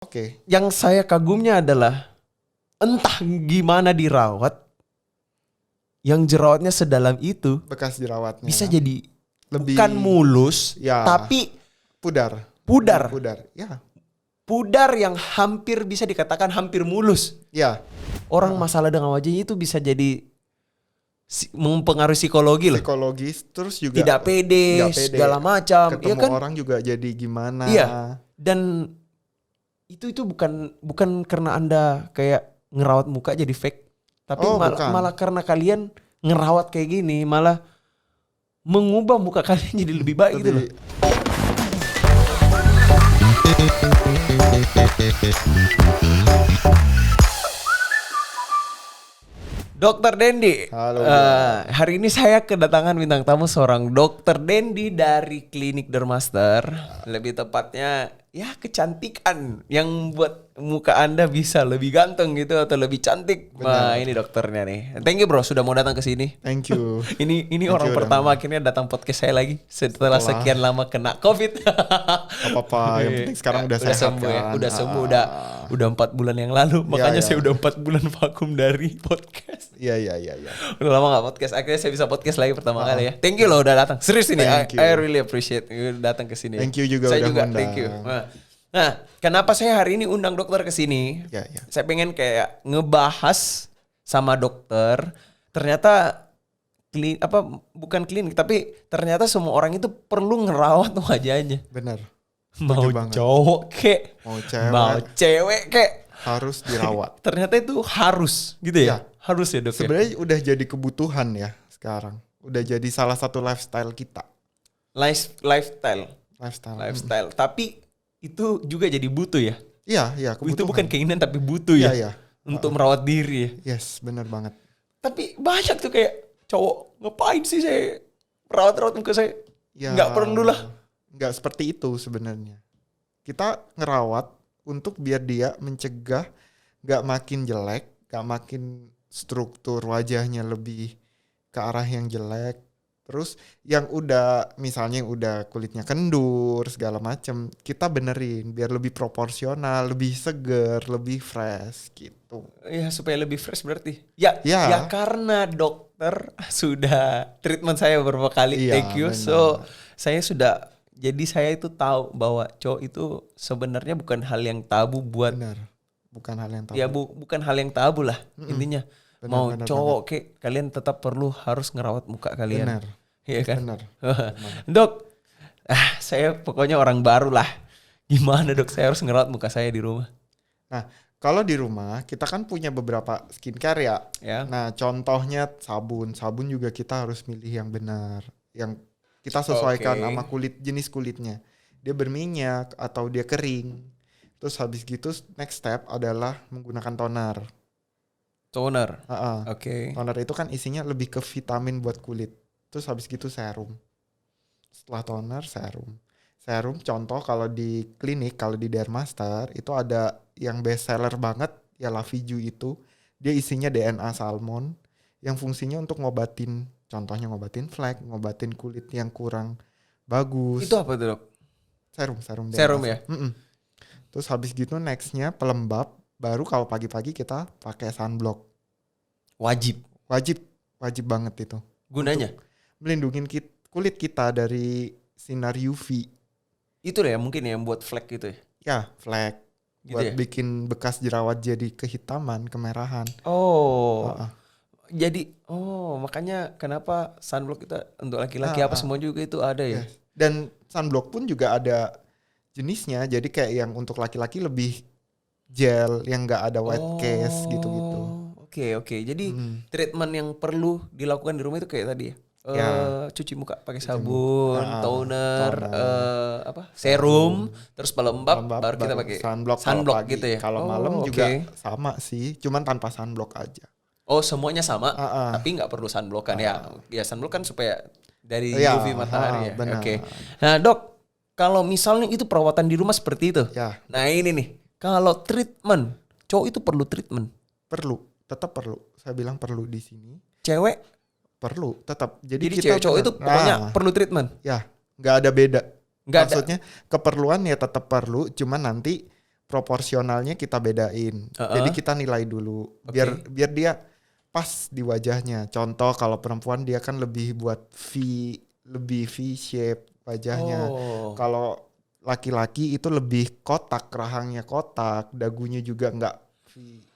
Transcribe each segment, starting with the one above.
Oke. Yang saya kagumnya adalah entah gimana dirawat, yang jerawatnya sedalam itu Bekas jerawatnya bisa jadi lebih bukan mulus, ya, tapi pudar. pudar. Lebih pudar. Ya. Pudar yang hampir bisa dikatakan hampir mulus. Ya. Orang masalah dengan wajahnya itu bisa jadi mempengaruhi psikologi loh. Psikologis terus juga Tidak pede, segala macam. Ketemu Iya kan? orang juga jadi gimana. Iya. Dan itu bukan karena Anda kayak ngerawat muka jadi fake, tapi malah karena kalian ngerawat kayak gini malah mengubah muka kalian jadi lebih baik gitu loh. Dokter Dendi. Halo. Hari ini saya kedatangan bintang tamu seorang Dokter Dendi dari Klinik Dermaster. Lebih tepatnya ya kecantikan yang buat muka Anda bisa lebih ganteng gitu atau lebih cantik. Nah, ini dokternya nih. Thank you bro sudah mau datang ke sini. Thank you. ini orang pertama akhirnya datang podcast saya lagi setelah sekian lama kena COVID. Gak apa-apa, yang penting sekarang udah sehat sembuh kan. ya. Udah sembuh, udah 4 bulan yang lalu. Makanya saya udah 4 bulan vakum dari podcast. Iya. Udah lama gak podcast. Akhirnya saya bisa podcast lagi pertama kali ya. Thank you loh udah datang. Serius ini, I really appreciate you datang ke sini. Thank you juga saya udah juga undang. thank you. Nah, kenapa saya hari ini undang dokter ke sini? Ya. Saya pengen kayak ngebahas sama dokter. Ternyata bukan klinik, tapi ternyata semua orang itu perlu ngerawat wajahnya. Bener. Mau cowok kek, mau cewek kek, harus dirawat. Ternyata itu harus gitu ya? Harus ya dok. Sebenarnya udah jadi kebutuhan ya sekarang. Udah jadi salah satu lifestyle kita. Lifestyle. Tapi itu juga jadi butuh ya? Iya, kebutuhan. Itu bukan keinginan tapi butuh ya? Iya. Untuk merawat diri ya? Yes, bener banget. Tapi banyak tuh kayak cowok, ngapain sih saya merawat muka saya? Ya, nggak perlu lah. Nggak seperti itu sebenarnya. Kita ngerawat untuk biar dia mencegah nggak makin jelek, nggak makin struktur wajahnya lebih ke arah yang jelek. Terus yang misalnya yang udah kulitnya kendur segala macem, kita benerin biar lebih proporsional, lebih seger, lebih fresh gitu. Ya supaya lebih fresh berarti. Ya karena dokter sudah treatment saya beberapa kali. Thank you. Benar. So saya itu tahu bahwa cowok itu sebenarnya bukan hal yang tabu buat. Benar. Bukan hal yang tabu. Ya bukan hal yang tabu lah intinya. Mau cowok kayak kalian tetap harus ngerawat muka kalian. Benar. Iya kan? Benar. Dok, saya pokoknya orang baru lah. Gimana dok saya harus ngerawat muka saya di rumah? Nah, kalau di rumah kita kan punya beberapa skincare ya. Nah, contohnya sabun. Sabun juga kita harus milih yang benar. Yang kita sesuaikan sama jenis kulitnya. Dia berminyak atau dia kering. Terus habis gitu next step adalah menggunakan toner. Toner? Toner itu kan isinya lebih ke vitamin buat kulit. Terus habis gitu serum. Setelah toner, serum. Serum contoh kalau di klinik, kalau di Dermaster itu ada yang best seller banget, ya Laviju itu. Dia isinya DNA salmon yang fungsinya untuk contohnya ngobatin flek, ngobatin kulit yang kurang bagus. Itu apa tuh dok? Serum ya? Terus habis gitu nextnya pelembab, baru kalau pagi-pagi kita pakai sunblock. Wajib banget itu. Gunanya? Melindungi kulit kita dari sinar UV. Itu ya mungkin yang buat flek gitu ya? Ya, flek. Gitu buat bikin bekas jerawat jadi kehitaman, kemerahan. Jadi, makanya kenapa sunblock itu untuk laki-laki semua juga itu ada ya? Yes. Dan sunblock pun juga ada jenisnya. Jadi kayak yang untuk laki-laki lebih gel, yang gak ada white case gitu-gitu. Oke. Jadi treatment yang perlu dilakukan di rumah itu kayak tadi ya? Cuci muka pakai sabun, toner, serum, terus pelembab, baru kita pakai sunblock gitu ya. Kalau malam juga sama sih, cuman tanpa sunblock aja. Oh, semuanya sama, tapi nggak perlu sunblock kan ya? Ya sunblock kan supaya dari UV matahari ya. Oke. Nah dok, kalau misalnya itu perawatan di rumah seperti itu, nah ini nih, kalau treatment, cowok itu perlu treatment? Tetap perlu. Saya bilang perlu di sini. Cewek? Perlu, tetap. Jadi kita cewek cowok itu pokoknya perlu treatment. Ya, nggak ada beda. Maksudnya keperluan ya tetap perlu, cuman nanti proporsionalnya kita bedain. Jadi kita nilai dulu biar dia pas di wajahnya. Contoh kalau perempuan dia kan lebih buat lebih V shape wajahnya. Kalau laki-laki itu lebih kotak, rahangnya kotak, dagunya juga enggak V.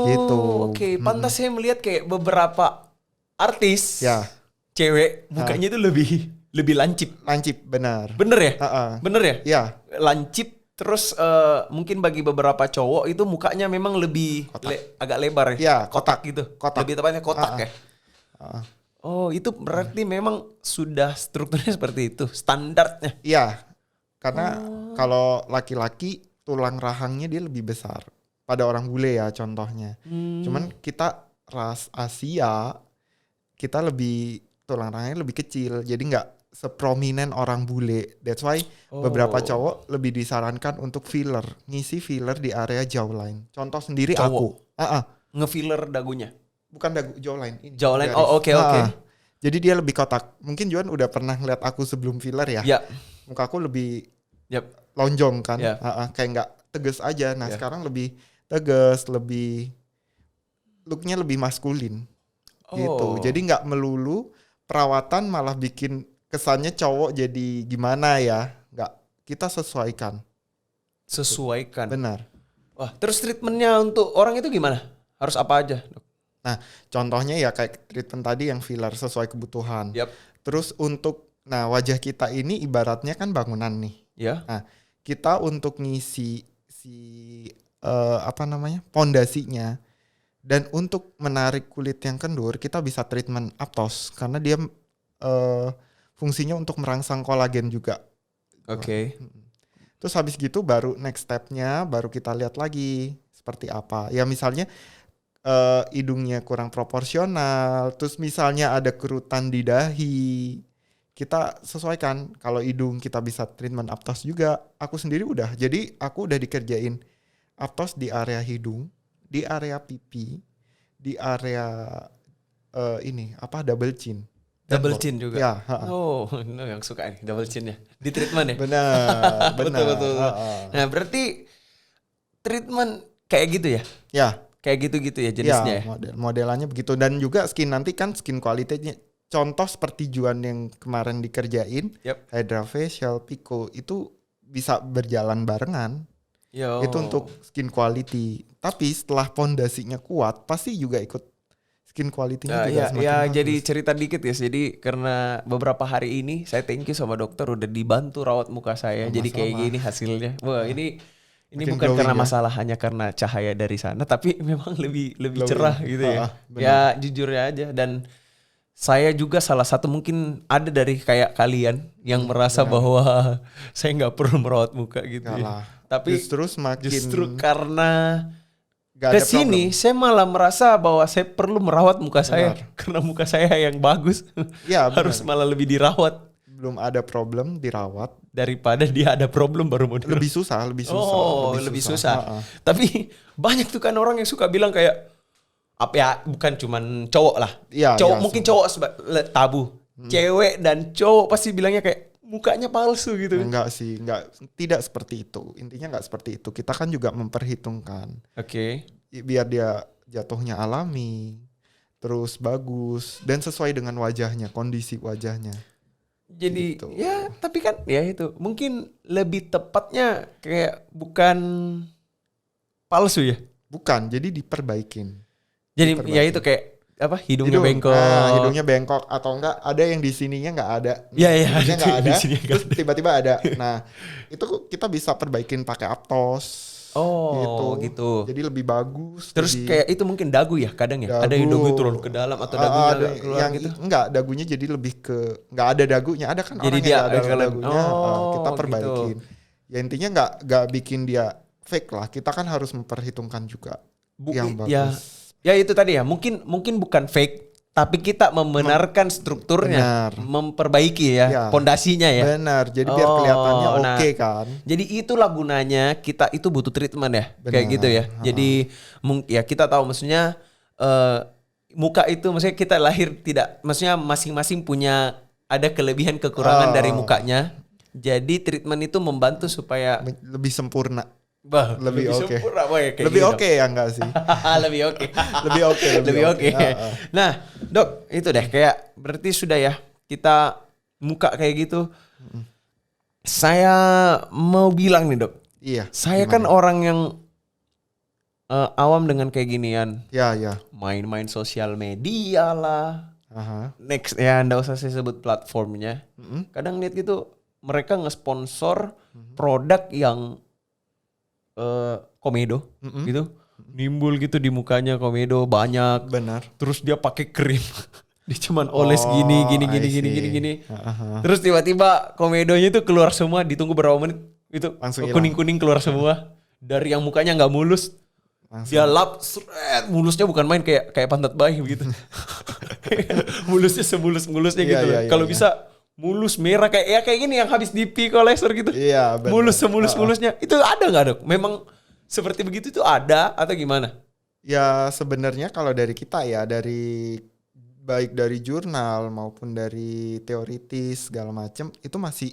Gitu. Oke. Pantas saya melihat kayak beberapa artis cewek mukanya itu lebih lancip. Lancip, benar. Bener ya? Bener ya? Iya. Lancip. Terus mungkin bagi beberapa cowok itu mukanya memang lebih agak lebar ya? Iya, kotak gitu. Kotak. Lebih tepatnya kotak ya? Oh, itu berarti memang sudah strukturnya seperti itu, standarnya. Iya, karena kalau laki-laki tulang rahangnya dia lebih besar. Pada orang bule ya contohnya. Cuman kita ras Asia, kita lebih tulang rahangnya lebih kecil. Jadi nggak seprominent orang bule. That's why beberapa cowok lebih disarankan untuk filler. Ngisi filler di area jawline. Contoh sendiri aku. Ngefiller dagunya? Bukan dagu, jawline. Ini, jawline, oke. Jadi dia lebih kotak. Mungkin Juan udah pernah ngeliat aku sebelum filler ya? Iya. Muka aku lebih lonjong kan? Kayak nggak tegas aja. Nah sekarang lebih tegas, looknya lebih maskulin. Gitu. Jadi nggak melulu perawatan malah bikin kesannya cowok jadi gimana ya? Nggak, kita sesuaikan. Benar. Wah, terus treatmentnya untuk orang itu gimana? Harus apa aja, Dok? Nah, contohnya ya kayak treatment tadi yang filler sesuai kebutuhan. Terus untuk, wajah kita ini ibaratnya kan bangunan nih. Nah, kita untuk ngisi pondasinya dan untuk menarik kulit yang kendur kita bisa treatment Aptos karena dia fungsinya untuk merangsang kolagen juga. Terus habis gitu baru next stepnya baru kita lihat lagi seperti apa. Ya misalnya hidungnya kurang proporsional, terus misalnya ada kerutan di dahi, kita sesuaikan. Kalau hidung kita bisa treatment Aptos juga. Aku sendiri jadi aku udah dikerjain Aptos di area hidung, di area pipi, di area double chin. Double chin juga? Ya. Yang suka nih double chin ya. Di treatment ya? Benar. Betul. Nah berarti treatment kayak gitu ya? Ya. Kayak gitu-gitu ya jenisnya ya? Modelannya begitu. Dan juga skin quality-nya. Contoh seperti Juan yang kemarin dikerjain, Hydra Facial, Pico, itu bisa berjalan barengan. Itu untuk skin quality. Tapi setelah pondasinya kuat, pasti juga ikut skin quality-nya juga semakin bagus. Jadi cerita dikit ya. Jadi karena beberapa hari ini saya thank you sama dokter udah dibantu rawat muka saya. Jadi kayak gini hasilnya. Wah ini bukan karena masalah hanya karena cahaya dari sana, tapi memang lebih cerah gitu ya. Ya jujurnya aja. Dan saya juga salah satu mungkin ada dari kayak kalian yang merasa bahwa saya nggak perlu merawat muka gitu ya. Tapi justru karena kesini saya malah merasa bahwa saya perlu merawat muka saya karena muka saya yang bagus harus malah lebih dirawat. Belum ada problem dirawat daripada dia ada problem baru mau dirawat. Lebih susah. Tapi banyak tuh kan orang yang suka bilang kayak apa ya, bukan cuman cowok lah. Cowok mungkin cowok tabu. Cewek dan cowok pasti bilangnya kayak mukanya palsu gitu. Enggak sih, tidak seperti itu. Intinya enggak seperti itu. Kita kan juga memperhitungkan. Biar dia jatuhnya alami, terus bagus dan sesuai dengan wajahnya, kondisi wajahnya. Jadi gitu. Ya tapi kan ya itu mungkin lebih tepatnya kayak bukan palsu ya. Bukan, jadi diperbaikin. Jadi ya itu kayak apa hidungnya bengkok. Hidungnya bengkok atau enggak ada yang di sininya enggak ada. Iya enggak ada. Terus tiba-tiba ada. Nah, itu kita bisa perbaikin pakai Aptos. Gitu. Jadi lebih bagus. Terus kayak itu mungkin dagu ya kadang ya. Ada yang dagu terlalu ke dalam atau dagunya keluar yang gitu. Enggak, dagunya jadi lebih ke enggak ada dagunya. Ada kan jadi orang dia yang ada dagunya. Kita perbaikin. Gitu. Ya intinya enggak bikin dia fake lah. Kita kan harus memperhitungkan juga yang bagus. Ya itu tadi ya. Mungkin bukan fake. Tapi kita membenarkan strukturnya, memperbaiki ya pondasinya ya. Benar, jadi biar kelihatannya oke kan. Jadi itulah gunanya kita itu butuh treatment ya, kayak gitu ya. Jadi ya kita tahu maksudnya muka itu maksudnya kita lahir tidak, maksudnya masing-masing punya ada kelebihan kekurangan dari mukanya. Jadi treatment itu membantu supaya lebih sempurna. Bah, Lebih oke. sempurna boy, kayak Lebih gitu. oke ya enggak sih? Lebih oke. Lebih oke, Lebih oke. Heeh. Nah, Dok, itu deh kayak berarti sudah ya kita muka kayak gitu. Saya mau bilang nih, Dok. Iya. Saya Gimana? kan orang yang awam dengan kayak ginian. Ya, ya. Main-main sosial media lah. Aha. Next ya, nggak usah saya sebut platformnya. Mm-mm. Kadang lihat gitu mereka nge-sponsor produk yang komedo Mm-mm. gitu. Nimbul gitu di mukanya komedo banyak. Benar. Terus dia pakai krim. Dia cuman oles gini I gini. see. Aha. Terus tiba-tiba komedonya itu keluar semua, ditunggu berapa menit itu Langsung hilang. kuning-kuning keluar semua. Dari yang mukanya nggak mulus, Langsung. dia lap, mulusnya bukan main kayak pantat bayi begitu. Mulusnya semulus-mulusnya Iya, gitu. iya, iya, Kalau iya. bisa mulus merah kayak gini yang habis di pico laser gitu. Iya, benar. Mulus semulus-mulusnya. Itu ada nggak, Dok? Memang seperti begitu itu ada atau gimana? Ya sebenarnya kalau dari kita ya, baik dari jurnal maupun dari teoritis segala macam, itu masih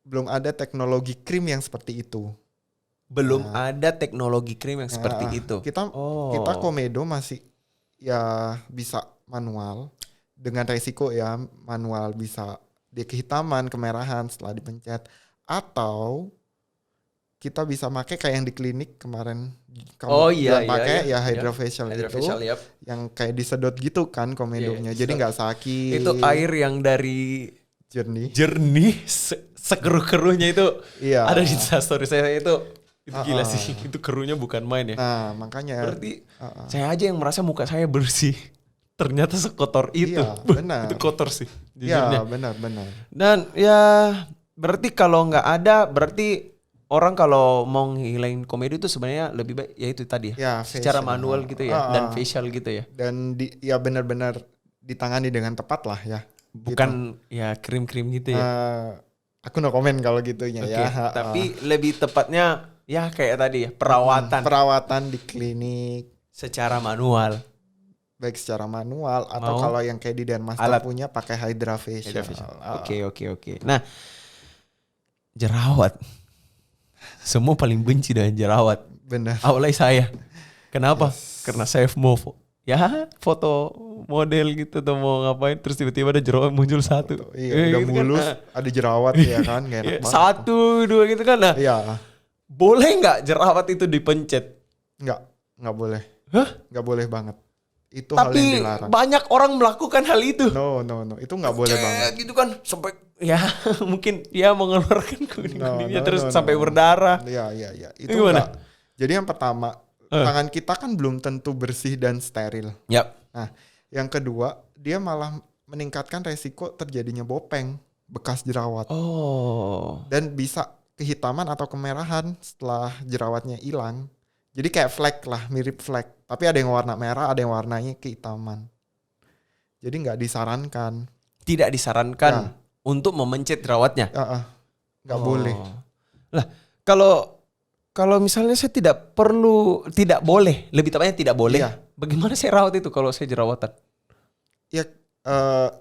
belum ada teknologi krim yang seperti itu. Belum ada teknologi krim yang seperti Nah, itu. Kita Oh. kita komedo masih ya bisa manual dengan resiko ya, manual bisa dia kehitaman, kemerahan setelah dipencet, atau kita bisa pakai kayak yang di klinik kemarin kamu Oh, iya, bilang pakai iya. ya hydrofacial Hydrofacial, itu yap. yang kayak disedot gitu kan komedonya, Iya, jadi disedot. nggak sakit, Itu air yang dari jernih. sekeruh-keruhnya itu Iya. ada di Instastory saya itu gila Ah. sih. Itu keruhnya bukan main ya. Nah makanya Berarti saya aja yang merasa muka saya bersih. Ternyata sekotor itu. Iya, benar. Itu kotor sih Ya jujurnya. benar. Dan ya berarti kalau nggak ada berarti orang kalau mau ngilangin komedi itu sebenarnya lebih baik ya itu tadi ya. Ya, Secara facial. manual gitu ya dan facial gitu ya. Dan ya benar-benar ditangani dengan tepat lah ya. Bukan ya krim-krim gitu ya. Aku no komen kalau gitunya Oke, ya. tapi lebih tepatnya ya kayak tadi ya Perawatan di klinik secara manual. baik secara manual atau Mau kalau yang kayak di Dermaster alat. punya pakai hydrofacial. Oke. Nah, jerawat. Semua paling benci dengan jerawat. Benar. Awalnya saya. Kenapa? Karena saya mau ya foto model gitu atau mau ngapain terus tiba-tiba ada jerawat muncul satu. Iya, udah gitu kan. mulus, Nah, ada jerawat ya kan, gak enak banget. satu, dua gitu kan. Nah, Iya, boleh nggak jerawat itu dipencet? nggak boleh. Hah? Nggak boleh banget. Itu hal yang Tapi dilarang. banyak orang melakukan hal itu. No, itu nggak boleh banget. Gitu kan sampai ya mungkin dia mengeluarkan kuning-kuningnya No, terus no, sampai no. berdarah. Iya. Itu Gimana? enggak. Jadi yang pertama, tangan kita kan belum tentu bersih dan steril. Yap. Nah, yang kedua, dia malah meningkatkan resiko terjadinya bopeng bekas jerawat. Oh. Dan bisa kehitaman atau kemerahan setelah jerawatnya hilang. Jadi kayak flek lah, mirip flek. Tapi ada yang warna merah, ada yang warnanya kehitaman. Jadi nggak disarankan. Tidak disarankan Ya. untuk memencet jerawatnya. Nggak boleh. Lah, kalau misalnya saya tidak boleh, lebih tepatnya tidak boleh. Iya. Bagaimana saya rawat itu kalau saya jerawatan? Ya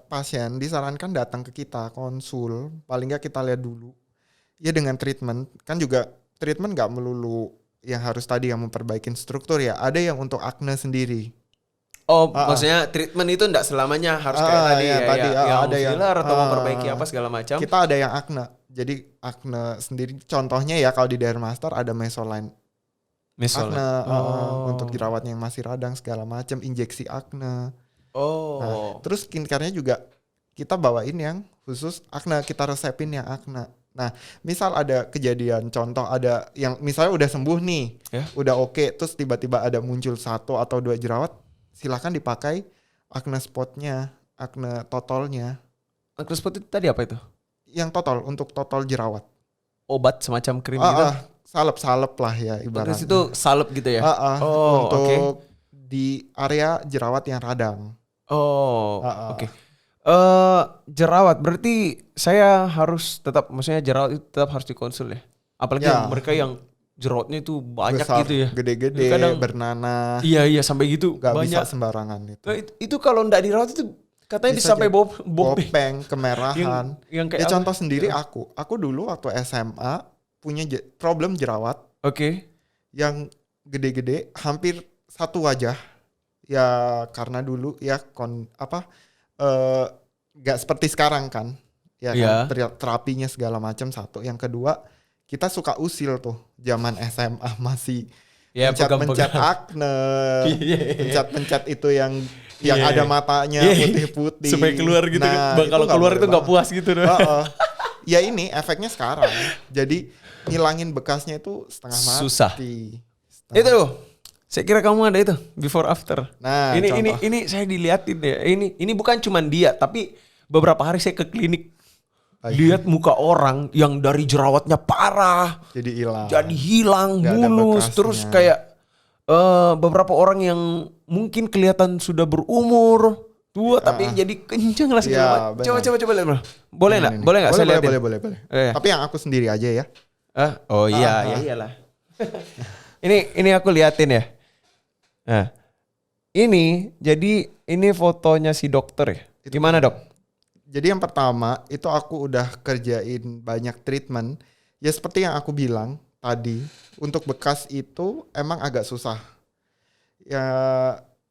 pasien disarankan datang ke kita konsul, paling nggak kita lihat dulu. Ya dengan treatment, kan juga treatment nggak melulu yang harus tadi yang memperbaikin struktur ya. Ada yang untuk akne sendiri. Oh, maksudnya treatment itu enggak selamanya harus kayak tadi ya, ya, tadi, yang ada yang filler atau memperbaiki apa segala macam. Kita ada yang akne. Jadi akne sendiri. Contohnya ya kalau di Dermaster ada mesoline akne untuk jerawatnya yang masih radang segala macam, injeksi akne. Nah, terus skincare-nya juga kita bawain yang khusus akne, kita resepin yang akne. Nah, misal ada kejadian, contoh ada yang misalnya udah sembuh nih, udah oke, terus tiba-tiba ada muncul 1 atau 2 jerawat, silakan dipakai acne spotnya, acne totalnya. Acne spot itu tadi apa itu? Yang total, untuk total jerawat. Obat semacam krim gitu? Salep-salep lah ya ibaratnya. Terus itu salep gitu ya? Untuk di area jerawat yang radang. Oke. Jerawat berarti saya harus tetap, maksudnya jerawat itu tetap harus dikonsul ya. Apalagi mereka yang jerawatnya itu banyak besar, gitu ya. Gede-gede, bernanah. Iya sampai gitu. Gak banyak. bisa sembarangan itu. Itu kalau nggak dirawat itu katanya bisa sampai bopeng, kemerahan. yang kayak contoh sendiri aku dulu waktu SMA punya problem jerawat Oke. yang gede-gede hampir satu wajah. Ya karena dulu ya eh, nggak seperti sekarang kan. Ya kan Iya. terapinya segala macam satu. Yang kedua, kita suka usil tuh zaman SMA masih Ya, pencet-pencet pegang-pegang. akne, Iya. pencet-pencet itu yang Iya. ada matanya Iya. putih-putih. Supaya keluar gitu kan. Nah, itu Kalau nggak keluar boleh itu nggak banget. puas gitu. Heeh. Ya ini efeknya sekarang. Jadi ngilangin bekasnya itu setengah mati. Susah. Setengah- Itu, saya kira kamu ada itu before after. Nah, ini contoh. ini saya diliatin ya. Ini bukan cuman dia, tapi beberapa hari saya ke klinik lihat muka orang yang dari jerawatnya parah, Jadi hilang. jadi hilang, Nggak ada mulus, bekasnya. terus kayak beberapa orang yang mungkin kelihatan sudah berumur tua tapi jadi kenceng lah segala Iya, macam. benar. Coba lihat. Boleh nggak? Ini. Boleh nggak saya lihatin? Boleh. Iya. Tapi yang aku sendiri aja ya. Oh iya, ya iyalah. ini aku liatin ya. Nah, ini fotonya si dokter ya. Gimana dok? Jadi yang pertama itu aku udah kerjain banyak treatment. Ya seperti yang aku bilang tadi, untuk bekas itu emang agak susah. Ya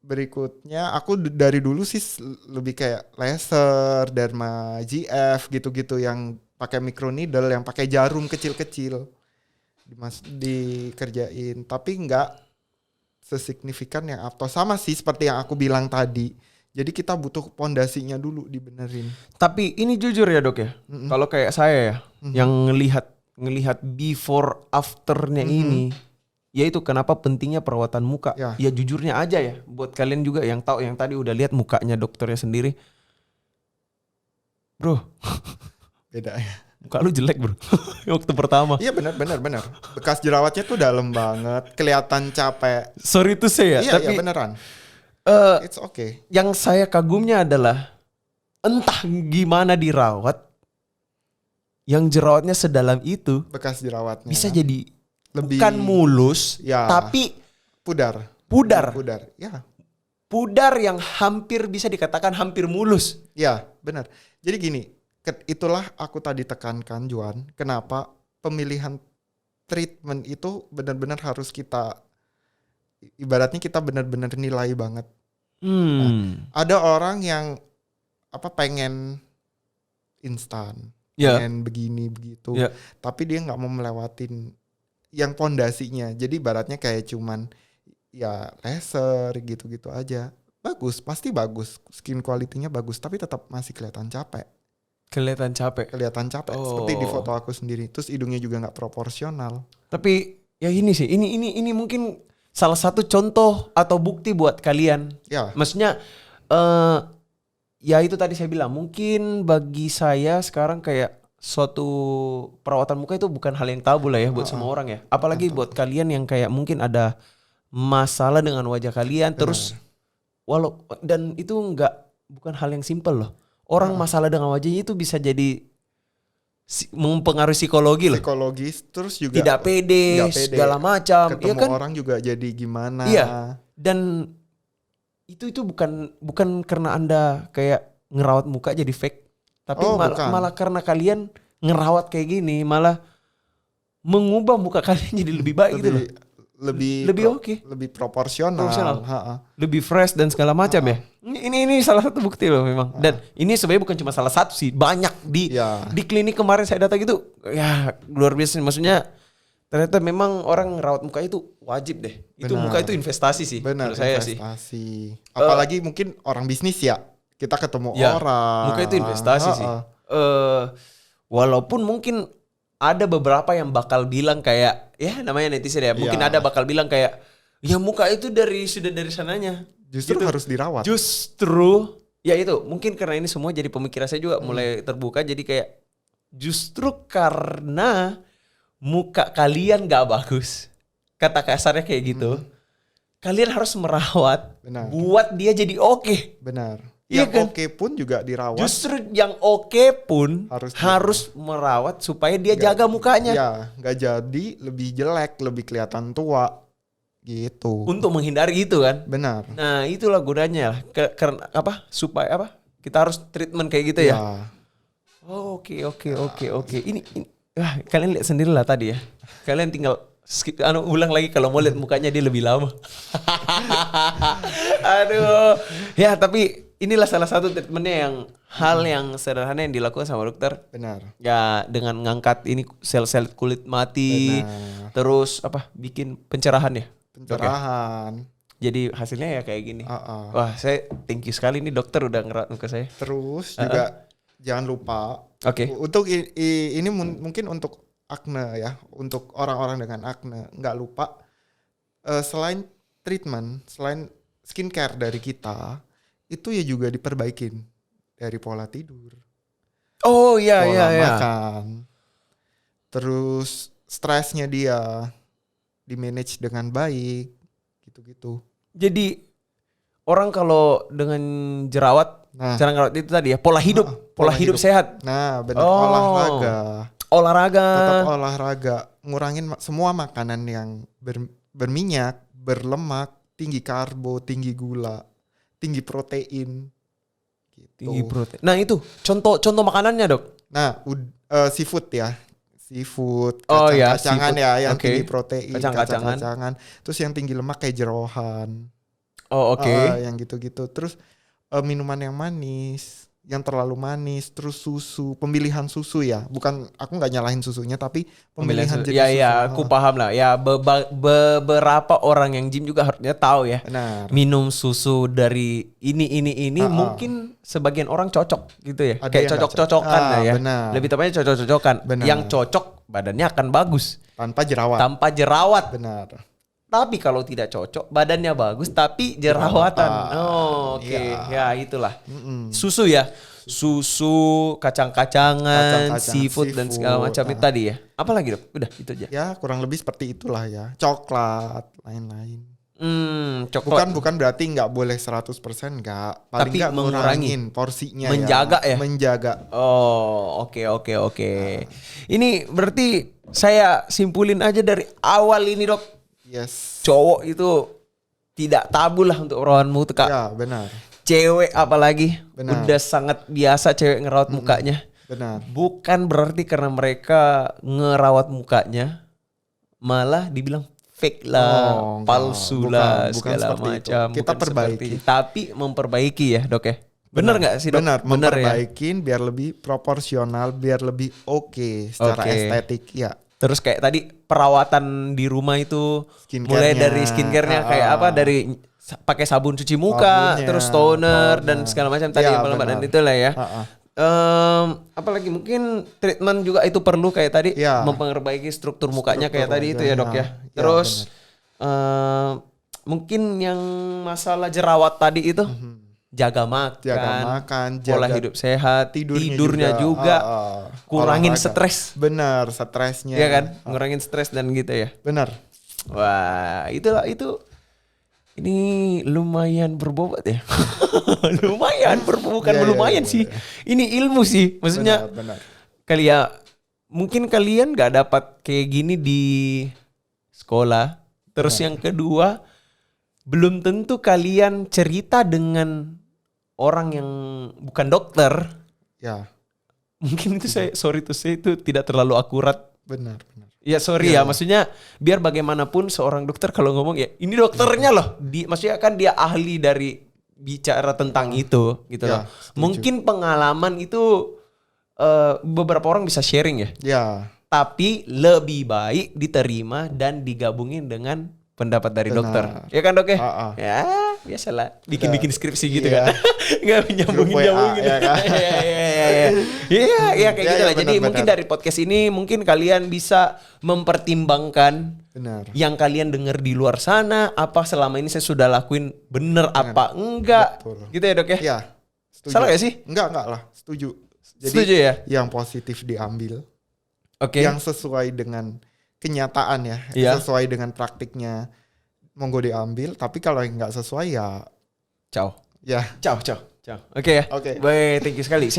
berikutnya aku dari dulu sih lebih kayak laser, derma GF gitu-gitu yang pakai microneedle, yang pakai jarum kecil-kecil dikerjain. Tapi nggak sesignifikan yang Apto, sama sih seperti yang aku bilang tadi. Jadi kita butuh pondasinya dulu dibenerin. Tapi ini jujur ya dok ya. Kalau kayak saya ya, yang ngelihat before afternya ini, yaitu kenapa pentingnya perawatan muka. Ya. Ya jujurnya aja ya, buat kalian juga yang tahu, yang tadi udah lihat mukanya dokternya sendiri, bro, Beda ya. muka lu jelek bro. Waktu pertama. Iya benar. Bekas jerawatnya tuh dalam banget, kelihatan capek. Sorry to say ya, Iya tapi beneran. It's okay. yang saya kagumnya adalah entah gimana dirawat, yang jerawatnya sedalam itu Bekas jerawatnya bisa jadi lebih bukan mulus, ya, tapi pudar. pudar. Ya. Pudar yang hampir bisa dikatakan hampir mulus. Ya, benar. Jadi gini, itulah aku tadi tekankan Juan, kenapa pemilihan treatment itu benar-benar harus kita, ibaratnya kita benar-benar nilai banget. Ada orang yang pengen instan, pengen begini begitu, tapi dia nggak mau melewatin yang pondasinya. Jadi ibaratnya kayak cuman ya laser gitu-gitu aja. Bagus, pasti bagus, skin quality-nya bagus, tapi tetap masih kelihatan capek. Kelihatan capek, seperti di foto aku sendiri. Terus hidungnya juga nggak proporsional. Tapi ya ini sih, ini mungkin salah satu contoh atau bukti buat kalian. Ya. Maksudnya ya itu tadi saya bilang, mungkin bagi saya sekarang kayak suatu perawatan muka itu bukan hal yang tabu lah ya buat semua orang ya. Apalagi buat kalian yang kayak mungkin ada masalah dengan wajah kalian. Terus dan itu bukan hal yang simple loh. Orang masalah dengan wajahnya itu bisa jadi mempengaruhi psikologi loh. Psikologis, terus juga tidak pede segala macam. Ketemu ya kan? orang juga jadi gimana. Iya. Dan itu bukan karena Anda kayak ngerawat muka jadi fake, tapi malah karena kalian ngerawat kayak gini malah mengubah muka kalian jadi lebih baik gitu loh. Lebih oke. Lebih proporsional. Lebih fresh dan segala macam ya. Ini salah satu bukti loh memang. Dan ini sebenarnya bukan cuma salah satu sih, banyak di klinik kemarin saya datang gitu. Ya luar biasa, maksudnya ternyata memang orang ngerawat muka itu wajib deh. Itu muka itu investasi sih. Benar, saya investasi. Apalagi mungkin orang bisnis ya. Kita ketemu orang. Muka itu investasi sih. Walaupun mungkin ada beberapa yang bakal bilang kayak, ya namanya netizen ya, mungkin ada bakal bilang kayak, ya muka itu sudah dari sananya. Justru harus dirawat. Justru, ya itu mungkin karena ini semua jadi pemikiran saya juga mulai terbuka. Jadi kayak justru karena muka kalian gak bagus, kata kasarnya kayak gitu, kalian harus merawat. Benar. Buat dia jadi oke. Benar. Iya Yang kan? oke pun juga dirawat. Justru yang oke pun harus merawat supaya dia jaga mukanya. Ya, nggak jadi lebih jelek, lebih kelihatan tua gitu. Untuk menghindari itu kan. Benar. Nah itulah gunanya. Karena supaya kita harus treatment kayak gitu ya. Oke. Ini kalian lihat sendiri lah tadi ya. Kalian tinggal ulang lagi kalau mau lihat mukanya dia lebih lama. Aduh. Ya, tapi inilah salah satu treatmentnya yang hal yang sederhana yang dilakukan sama dokter. Benar. Ya, dengan ngangkat ini sel-sel kulit mati. Benar. Terus bikin pencerahan ya. Pencerahan. Jadi hasilnya ya kayak gini. Uh-uh. Wah, saya thank you sekali nih dokter udah ngerawat muka saya. Terus juga jangan lupa. Oke. Untuk ini mungkin untuk akne ya, untuk orang-orang dengan akne, nggak lupa selain treatment, selain skincare dari kita, itu ya juga diperbaikin dari pola tidur, Oh iya pola iya iya. makan, terus stresnya dia di manage dengan baik, gitu-gitu. Jadi orang kalau dengan jerawat, Nah, cara ngerawat itu tadi ya, pola hidup, pola pola hidup hidup. sehat, nah benar, Oh. olahraga, olahraga. tetap olahraga, ngurangin semua makanan yang berminyak, berlemak, tinggi karbo, tinggi gula, tinggi protein, gitu. Tinggi protein. Nah itu contoh makanannya dok. Nah, seafood ya. Seafood, Oh ya, kacang-kacangan seafood. ya yang Oke. tinggi protein, Kacang-kacangan. kacang-kacangan. Terus yang tinggi lemak kayak jeroan. Oh oke. Yang gitu-gitu. Terus minuman yang manis, yang terlalu manis, terus susu, pemilihan susu ya. Bukan, aku nggak nyalahin susunya, tapi pemilihan jenis Ya susu. ya, aku paham lah. Ya beberapa orang yang gym juga harusnya tahu ya. Benar. Minum susu dari ini mungkin sebagian orang cocok gitu ya. Ada Kayak yang nggak cocok-cocokan cocok. lah ya. Benar. Lebih tepatnya cocok-cocokan. Benar. Yang cocok badannya akan bagus Tanpa jerawat. tanpa jerawat. Benar. Tapi kalau tidak cocok badannya bagus tapi jerawatan. Oh, oke. Ya itulah. Susu ya. Susu, kacang-kacangan, seafood dan segala macam itu tadi ya. Apalagi dok? Udah itu aja. Ya, kurang lebih seperti itulah ya. Coklat, lain-lain. Coklat. Bukan berarti nggak boleh 100% nggak. Paling Tapi nggak mengurangi. ngurangin porsinya Menjaga ya? Menjaga. Oh, oke. Ini berarti saya simpulin aja dari awal ini dok. Yes. Cowok itu tidak tabu lah untuk perawan muka. Ya, benar. Cewek apalagi Benar. udah sangat biasa cewek ngerawat mukanya. Benar. Bukan berarti karena mereka ngerawat mukanya malah dibilang fake lah, Oh, enggak. palsu Bukan lah, seperti segala itu. macam. Kita Bukan perbaiki. seperti itu. Tapi memperbaiki ya dok ya. Bener nggak sih dok? Benar, ya. memperbaikin biar lebih proporsional, biar lebih oke secara Oke. estetik ya. Terus kayak tadi perawatan di rumah itu mulai Skincare-nya. dari skincare-nya kayak apa, dari pakai sabun cuci muka, Sabunnya, terus toner dan segala macam tadi Ya, yang pelembab dan benar. itu lah ya. Ah. Apalagi mungkin treatment juga itu perlu kayak tadi Ya. memperbaiki struktur mukanya Struktur kayak tadi itu ya dok ya. wajahnya. Ya, Terus mungkin yang masalah jerawat tadi itu jaga makan, pola jaga hidup sehat, tidurnya juga, kurangin olahraga. stres. Benar, stresnya. Iya kan, ngurangin stres dan gitu ya. Benar. Wah, itu ini lumayan berbobot ya. Lumayan bukan Iya, lumayan iya, sih. Ini ilmu sih. Maksudnya Benar. mungkin kalian nggak dapat kayak gini di sekolah. Terus yang kedua, belum tentu kalian cerita dengan orang yang bukan dokter. Ya, Mungkin itu saya sorry to say itu tidak terlalu akurat. benar. Ya sorry ya, maksudnya biar bagaimanapun seorang dokter kalau ngomong ya ini dokternya loh, maksudnya kan dia ahli dari bicara tentang itu gitu Ya, loh. setuju. Mungkin pengalaman itu beberapa orang bisa sharing ya, Ya, tapi lebih baik diterima dan digabungin dengan pendapat dari Benar. dokter, ya kan dok ya? Ya biasalah, bikin skripsi gitu Iya. kan, nggak nyambungin. ya kan? Iya kayak Ya, gitu ya, lah. Jadi benar, mungkin benar. dari podcast ini mungkin kalian bisa mempertimbangkan benar. yang kalian dengar di luar sana, apa selama ini saya sudah lakuin bener apa enggak, Betul. gitu ya dok ya? Ya, setuju. Salah gak sih? Enggak lah, setuju. Jadi Setuju ya? yang positif diambil, Oke. yang sesuai dengan kenyataan ya, Iya. sesuai dengan praktiknya, monggo diambil. Tapi kalau yang nggak sesuai ya, Ciao. ya Oke ya. Oke. Baik, thank you sekali.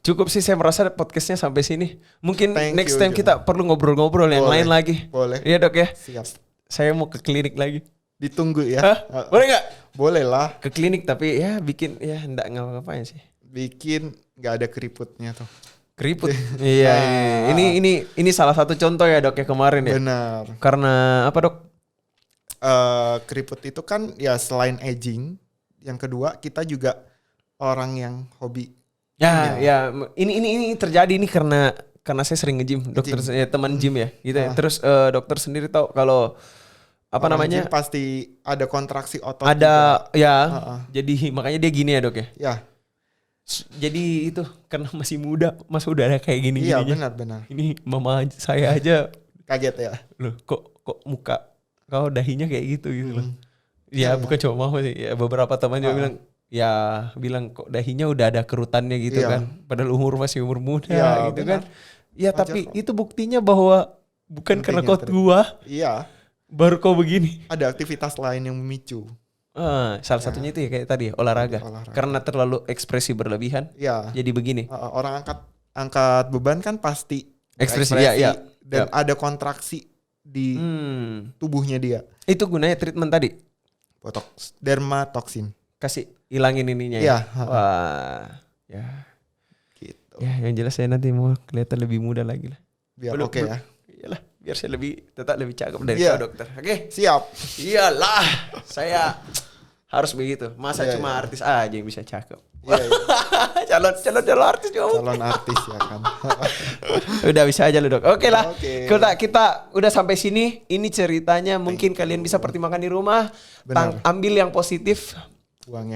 Cukup sih saya merasa podcastnya sampai sini. Mungkin Thank next you, time Jun. kita perlu ngobrol-ngobrol yang Boleh. lain lagi. Boleh. Iya dok ya. Siap. Saya mau ke klinik lagi. Ditunggu ya. Hah? Boleh nggak? Boleh lah. Ke klinik tapi ya bikin ya enggak ngapa-ngapain sih. Bikin nggak ada keriputnya tuh. Keriput. Iya, ini salah satu contoh ya dok ya kemarin ya. Benar. Karena apa dok? Keriput itu kan ya selain aging, yang kedua kita juga orang yang hobi. Ya, ini terjadi ini karena saya sering nge-gym, dokter saya teman gym ya, gitu ya. Terus dokter sendiri tahu kalau apa Orang namanya? gym pasti ada kontraksi otot. Ada juga. ya. Jadi makanya dia gini ya dok ya. Ya. Jadi itu karena masih muda, mas udah ada kayak gini. Iya benar. Ini mama saya aja kaget ya. Loh, kok muka kau dahinya kayak gitu loh. Ya bukan cuma mama sih, ya beberapa teman juga bilang kok dahinya udah ada kerutannya gitu kan. Padahal masih umur muda gitu benar. Kan. Ya wajar tapi kok. Itu buktinya bahwa bukan karena kau tua. Iya. Baru kau begini. Ada aktivitas lain yang memicu. Salah satunya itu ya kayak tadi olahraga. Karena terlalu ekspresi berlebihan. Jadi begini. Orang angkat beban kan pasti ekspresi. Dan ada kontraksi di tubuhnya dia. Itu gunanya treatment tadi. Botox, dermatoksin. Kasih hilangin ininya ya. Wah, ya. Gitu. Ya, yang jelas saya nanti mau kelihatan lebih muda lagi lah. Biar oke ya. Iyalah, biar saya tetap lebih cakep dari kau dokter. Oke, siap. Iyalah, saya harus begitu. Masa cuma artis aja yang bisa cakep. Calon artis juga. Calon artis ya kan. Udah bisa aja lu dok. Oke lah. Kita udah sampai sini. Ini ceritanya mungkin kalian bisa pertimbangkan di rumah. Ambil yang positif. Buang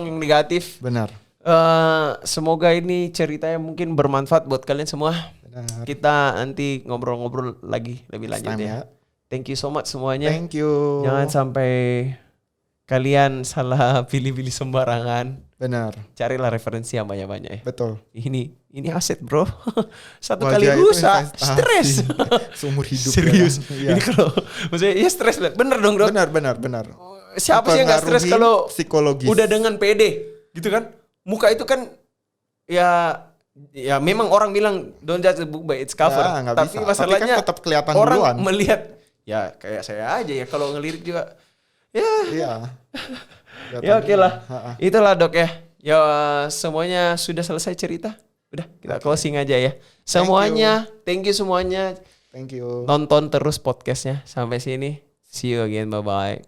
yang negatif. Benar. Semoga ini ceritanya mungkin bermanfaat buat kalian semua. Benar. Kita nanti ngobrol-ngobrol lagi lebih lanjut ya. Thank you so much semuanya. Thank you. Jangan sampai kalian salah pilih-pilih sembarangan. Benar. Carilah referensi yang banyak-banyak ya. Betul. Ini aset bro. Satu kali rusak, stres. Seumur hidup. Serius. Ya. Ini kalau maksudnya ya stres lah. Bener dong dok. Benar. Siapa sih yang gak stres kalau psikologis udah dengan PD gitu kan? Muka itu kan ya memang orang bilang don't judge the book by its cover. Tapi bisa. Masalahnya kan tetap kelihatan orang duluan. melihat ya kayak saya aja ya kalau ngelirik juga. Iya. Ya oke lah. Itulah dok ya. Ya semuanya sudah selesai cerita. Udah kita closing aja ya. Semuanya thank you semuanya. Thank you. Nonton terus podcastnya sampai sini. See you again. Bye bye.